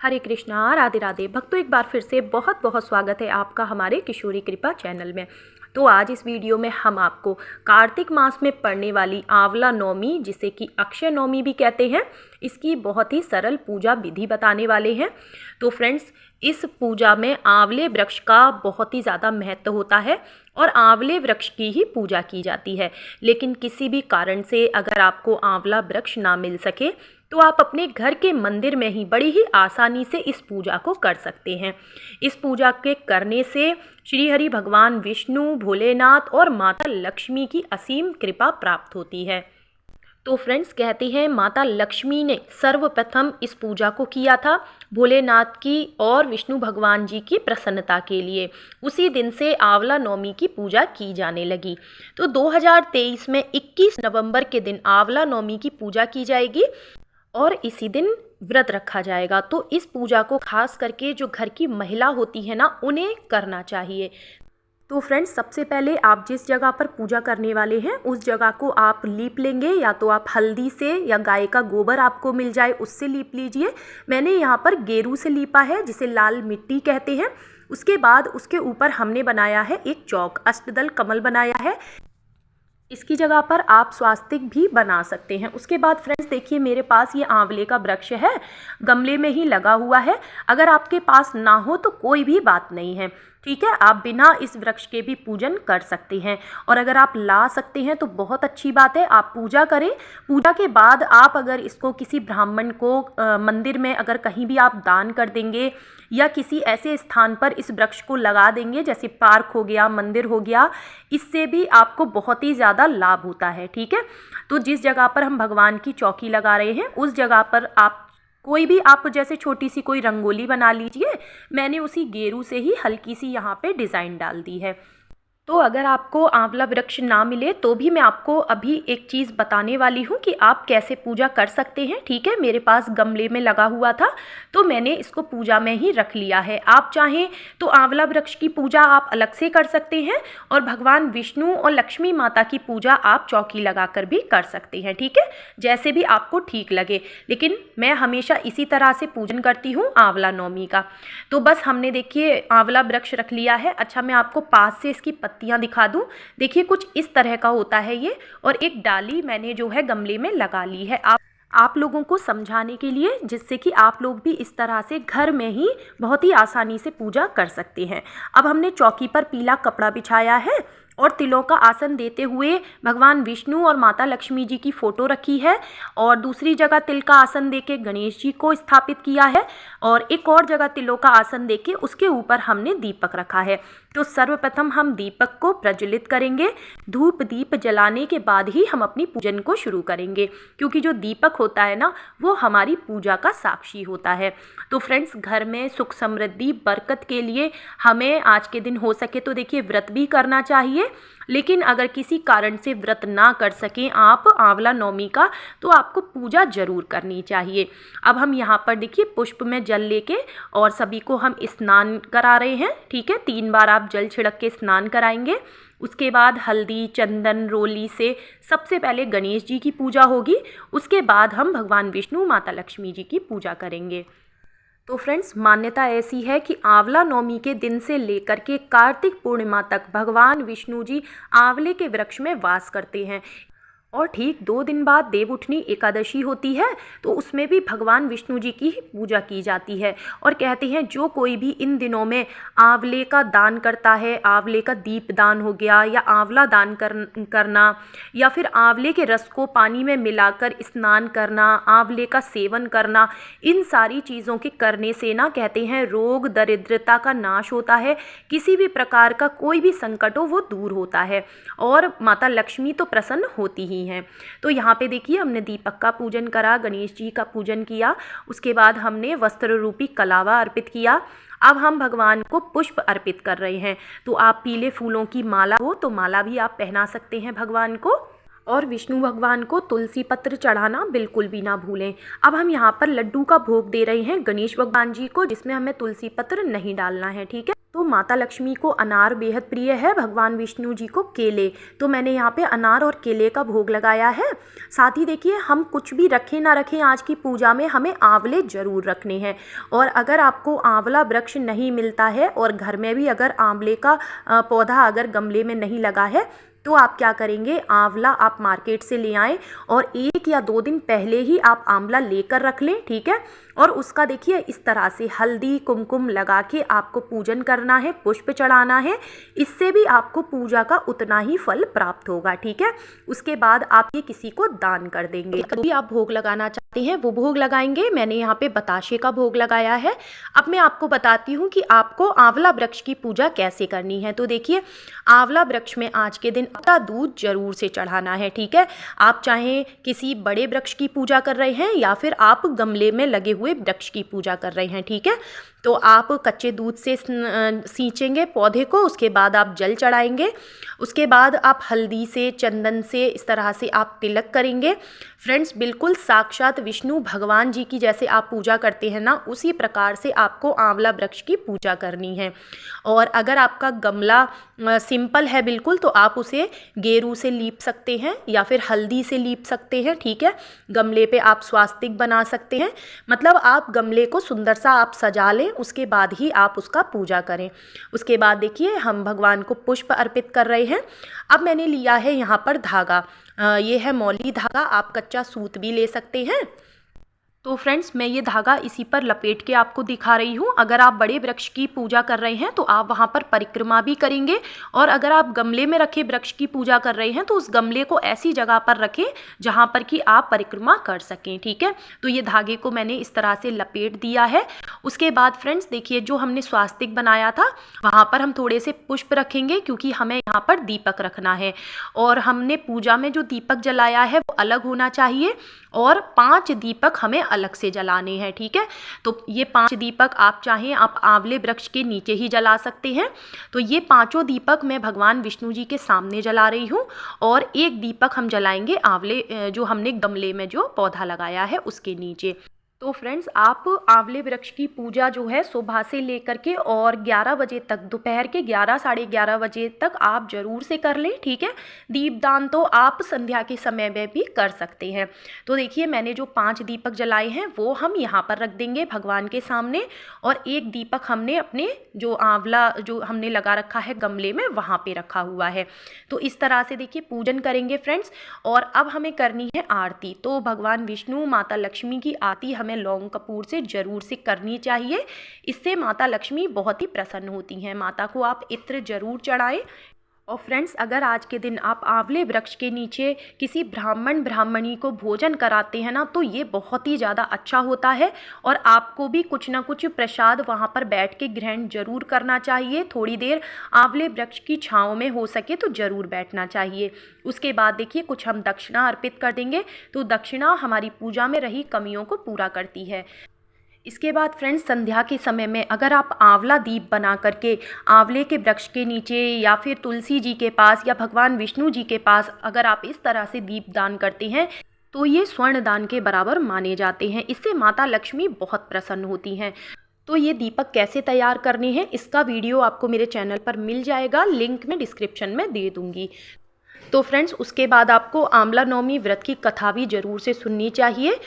हरे कृष्णा, राधे राधे। भक्तों, एक बार फिर से बहुत बहुत स्वागत है आपका हमारे किशोरी कृपा चैनल में। तो आज इस वीडियो में हम आपको कार्तिक मास में पड़ने वाली आंवला नवमी, जिसे कि अक्षय नवमी भी कहते हैं, इसकी बहुत ही सरल पूजा विधि बताने वाले हैं। तो फ्रेंड्स, इस पूजा में आंवले वृक्ष का बहुत ही ज़्यादा महत्व होता है और आंवले वृक्ष की ही पूजा की जाती है। लेकिन किसी भी कारण से अगर आपको आंवला वृक्ष ना मिल सके तो आप अपने घर के मंदिर में ही बड़ी ही आसानी से इस पूजा को कर सकते हैं। इस पूजा के करने से श्री हरि भगवान विष्णु, भोलेनाथ और माता लक्ष्मी की असीम कृपा प्राप्त होती है। तो फ्रेंड्स, कहते हैं माता लक्ष्मी ने सर्वप्रथम इस पूजा को किया था भोलेनाथ की और विष्णु भगवान जी की प्रसन्नता के लिए। उसी दिन से आंवला नवमी की पूजा की जाने लगी। तो 2023 में 21 नवंबर के दिन आंवला नवमी की पूजा की जाएगी और इसी दिन व्रत रखा जाएगा। तो इस पूजा को खास करके जो घर की महिला होती है ना, उन्हें करना चाहिए। तो फ्रेंड्स, सबसे पहले आप जिस जगह पर पूजा करने वाले हैं उस जगह को आप लीप लेंगे, या तो आप हल्दी से या गाय का गोबर आपको मिल जाए उससे लीप लीजिए। मैंने यहाँ पर गेरू से लीपा है, जिसे लाल मिट्टी कहते हैं। उसके बाद उसके ऊपर हमने बनाया है एक चौक, अष्टदल कमल बनाया है। इसकी जगह पर आप स्वास्तिक भी बना सकते हैं। उसके बाद फ्रेंड्स देखिए, मेरे पास ये आंवले का वृक्ष है, गमले में ही लगा हुआ है। अगर आपके पास ना हो तो कोई भी बात नहीं है, ठीक है, आप बिना इस वृक्ष के भी पूजन कर सकते हैं। और अगर आप ला सकते हैं तो बहुत अच्छी बात है, आप पूजा करें। पूजा के बाद आप अगर इसको किसी ब्राह्मण को मंदिर में अगर कहीं भी आप दान कर देंगे या किसी ऐसे स्थान पर इस वृक्ष को लगा देंगे, जैसे पार्क हो गया, मंदिर हो गया, इससे भी आपको बहुत ही ज़्यादा लाभ होता है, ठीक है। तो जिस जगह पर हम भगवान की चौकी लगा रहे हैं उस जगह पर आप कोई भी आप जैसे छोटी सी कोई रंगोली बना लीजिए। मैंने उसी गेरू से ही हल्की सी यहाँ पे डिज़ाइन डाल दी है। तो अगर आपको आंवला वृक्ष ना मिले तो भी मैं आपको अभी एक चीज़ बताने वाली हूँ कि आप कैसे पूजा कर सकते हैं, ठीक है। मेरे पास गमले में लगा हुआ था तो मैंने इसको पूजा में ही रख लिया है। आप चाहें तो आंवला वृक्ष की पूजा आप अलग से कर सकते हैं और भगवान विष्णु और लक्ष्मी माता की पूजा आप चौकी लगाकर भी कर सकते हैं, ठीक है, जैसे भी आपको ठीक लगे। लेकिन मैं हमेशा इसी तरह से पूजन करती हूँ आंवला नवमी का। तो बस हमने देखिए आंवला वृक्ष रख लिया है। अच्छा, मैं आपको पास से इसकी पत्तियां दिखा दूं। देखिए कुछ इस तरह का होता है ये, और एक डाली मैंने जो है गमले में लगा ली है आप लोगों को समझाने के लिए, जिससे कि आप लोग भी इस तरह से घर में ही बहुत ही आसानी से पूजा कर सकते हैं। अब हमने चौकी पर पीला कपड़ा बिछाया है और तिलों का आसन देते हुए भगवान विष्णु और माता लक्ष्मी जी की फ़ोटो रखी है, और दूसरी जगह तिल का आसन देके गणेश जी को स्थापित किया है, और एक और जगह तिलों का आसन देके उसके ऊपर हमने दीपक रखा है। तो सर्वप्रथम हम दीपक को प्रज्वलित करेंगे। धूप दीप जलाने के बाद ही हम अपनी पूजन को शुरू करेंगे, क्योंकि जो दीपक होता है ना, वो हमारी पूजा का साक्षी होता है। तो फ्रेंड्स, घर में सुख समृद्धि बरकत के लिए हमें आज के दिन हो सके तो देखिए व्रत भी करना चाहिए। लेकिन अगर किसी कारण से व्रत ना कर सकें आप आंवला नवमी का, तो आपको पूजा जरूर करनी चाहिए। अब हम यहाँ पर देखिए पुष्प में जल लेके और सभी को हम स्नान करा रहे हैं, ठीक है। 3 बार आप जल छिड़क के स्नान कराएंगे। उसके बाद हल्दी चंदन रोली से सबसे पहले गणेश जी की पूजा होगी। उसके बाद हम भगवान विष्णु माता लक्ष्मी जी की पूजा करेंगे। तो फ्रेंड्स, मान्यता ऐसी है कि आंवला नवमी के दिन से लेकर के कार्तिक पूर्णिमा तक भगवान विष्णु जी आंवले के वृक्ष में वास करते हैं। और ठीक 2 दिन बाद देवउठनी एकादशी होती है, तो उसमें भी भगवान विष्णु जी की ही पूजा की जाती है। और कहते हैं जो कोई भी इन दिनों में आंवले का दान करता है, आंवले का दीप दान हो गया, या आंवला दान करना, या फिर आंवले के रस को पानी में मिलाकर स्नान करना, आंवले का सेवन करना, इन सारी चीज़ों के करने से ना कहते हैं रोग दरिद्रता का नाश होता है। किसी भी प्रकार का कोई भी संकट हो वो दूर होता है, और माता लक्ष्मी तो प्रसन्न होती ही हैं। तो यहाँ पे देखिए हमने दीपक का पूजन करा, गणेश जी का पूजन किया, उसके बाद हमने वस्त्र रूपी कलावा अर्पित किया। अब हम भगवान को पुष्प अर्पित कर रहे हैं। तो आप पीले फूलों की माला हो तो माला भी आप पहना सकते हैं भगवान को। और विष्णु भगवान को तुलसी पत्र चढ़ाना बिल्कुल भी ना भूलें। अब हम यहाँ पर लड्डू का भोग दे रहे हैं गणेश भगवान जी को, जिसमें हमें तुलसी पत्र नहीं डालना है, ठीक है। तो माता लक्ष्मी को अनार बेहद प्रिय है, भगवान विष्णु जी को केले, तो मैंने यहाँ पे अनार और केले का भोग लगाया है। साथ ही देखिए, हम कुछ भी रखें ना रखें आज की पूजा में हमें आंवले ज़रूर रखने हैं। और अगर आपको आंवला वृक्ष नहीं मिलता है और घर में भी अगर आंवले का पौधा अगर गमले में नहीं लगा है, तो आप क्या करेंगे, आंवला आप मार्केट से ले आएँ और 1 या 2 दिन पहले ही आप आंवला लेकर रख लें, ठीक है। और उसका देखिए इस तरह से हल्दी कुमकुम लगा के आपको पूजन करना है, पुष्प चढ़ाना है। इससे भी आपको पूजा का उतना ही फल प्राप्त होगा, ठीक है। उसके बाद आप ये किसी को दान कर देंगे। कभी आप भोग लगाना चाहते हैं वो भोग लगाएंगे। मैंने यहाँ पे बताशे का भोग लगाया है। अब मैं आपको बताती हूँ कि आपको आंवला वृक्ष की पूजा कैसे करनी है। तो देखिए, आंवला वृक्ष में आज के दिन अपना दूध जरूर से चढ़ाना है, ठीक है। आप चाहे किसी बड़े वृक्ष की पूजा कर रहे हैं या फिर आप गमले में लगे हुए वृक्ष की पूजा कर रहे हैं, ठीक है। तो आप कच्चे दूध से सींचेंगे पौधे को, उसके बाद आप जल चढ़ाएंगे, उसके बाद आप हल्दी से चंदन से इस तरह से आप तिलक करेंगे। फ्रेंड्स, बिल्कुल साक्षात विष्णु भगवान जी की जैसे आप पूजा करते हैं ना, उसी प्रकार से आपको आंवला वृक्ष की पूजा करनी है। और अगर आपका गमला सिंपल है बिल्कुल, तो आप उसे गेरू से लीप सकते हैं या फिर हल्दी से लीप सकते हैं, ठीक है। गमले पे आप स्वास्तिक बना सकते हैं, मतलब आप गमले को सुंदर सा आप सजा लें, उसके बाद ही आप उसका पूजा करें। उसके बाद देखिए, हम भगवान को पुष्प अर्पित कर रहे हैं। अब मैंने लिया है यहाँ पर धागा, ये है मौली धागा, आप कच्चा सूत भी ले सकते हैं। तो फ्रेंड्स, मैं ये धागा इसी पर लपेट के आपको दिखा रही हूँ। अगर आप बड़े वृक्ष की पूजा कर रहे हैं तो आप वहाँ पर परिक्रमा भी करेंगे, और अगर आप गमले में रखे वृक्ष की पूजा कर रहे हैं तो उस गमले को ऐसी जगह पर रखें जहाँ पर कि आप परिक्रमा कर सकें, ठीक है। तो ये धागे को मैंने इस तरह से लपेट दिया है। उसके बाद फ्रेंड्स देखिए, जो हमने स्वास्तिक बनाया था वहाँ पर हम थोड़े से पुष्प रखेंगे, क्योंकि हमें यहाँ पर दीपक रखना है। और हमने पूजा में जो दीपक जलाया है वो अलग होना चाहिए, और 5 दीपक हमें अलग से जलाने हैं, ठीक है। तो ये 5 दीपक आप चाहें आप आंवले वृक्ष के नीचे ही जला सकते हैं। तो ये 5 दीपक मैं भगवान विष्णु जी के सामने जला रही हूँ, और 1 दीपक हम जलाएंगे आंवले जो हमने गमले में जो पौधा लगाया है उसके नीचे। तो फ्रेंड्स, आप आंवले वृक्ष की पूजा जो है सुबह से लेकर के और 11 बजे तक, दोपहर के 11 साढ़े 11 बजे तक आप ज़रूर से कर लें, ठीक है। दीपदान तो आप संध्या के समय में भी कर सकते हैं। तो देखिए, मैंने जो 5 दीपक जलाए हैं वो हम यहाँ पर रख देंगे भगवान के सामने, और 1 दीपक हमने अपने जो आंवला जो हमने लगा रखा है गमले में वहाँ पे रखा हुआ है। तो इस तरह से देखिए पूजन करेंगे फ्रेंड्स। और अब हमें करनी है आरती। तो भगवान विष्णु माता लक्ष्मी की आरती हमें लौंग कपूर से जरूर से करनी चाहिए। इससे माता लक्ष्मी बहुत ही प्रसन्न होती हैं। माता को आप इत्र जरूर चढ़ाएं। और फ्रेंड्स, अगर आज के दिन आप आंवले वृक्ष के नीचे किसी ब्राह्मण ब्राह्मणी को भोजन कराते हैं ना, तो ये बहुत ही ज़्यादा अच्छा होता है। और आपको भी कुछ ना कुछ प्रसाद वहाँ पर बैठ के ग्रहण जरूर करना चाहिए। थोड़ी देर आंवले वृक्ष की छाँव में हो सके तो ज़रूर बैठना चाहिए। उसके बाद देखिए, कुछ हम दक्षिणा अर्पित कर देंगे। तो दक्षिणा हमारी पूजा में रही कमियों को पूरा करती है। इसके बाद फ्रेंड्स, संध्या के समय में अगर आप आंवला दीप बना करके आंवले के वृक्ष के नीचे या फिर तुलसी जी के पास या भगवान विष्णु जी के पास अगर आप इस तरह से दीप दान करते हैं तो ये स्वर्ण दान के बराबर माने जाते हैं। इससे माता लक्ष्मी बहुत प्रसन्न होती हैं। तो ये दीपक कैसे तैयार करने हैं इसका वीडियो आपको मेरे चैनल पर मिल जाएगा, लिंक मैं डिस्क्रिप्शन में दे दूँगी। तो फ्रेंड्स, उसके बाद आपको आंवला नवमी व्रत की कथा भी ज़रूर से सुननी चाहिए।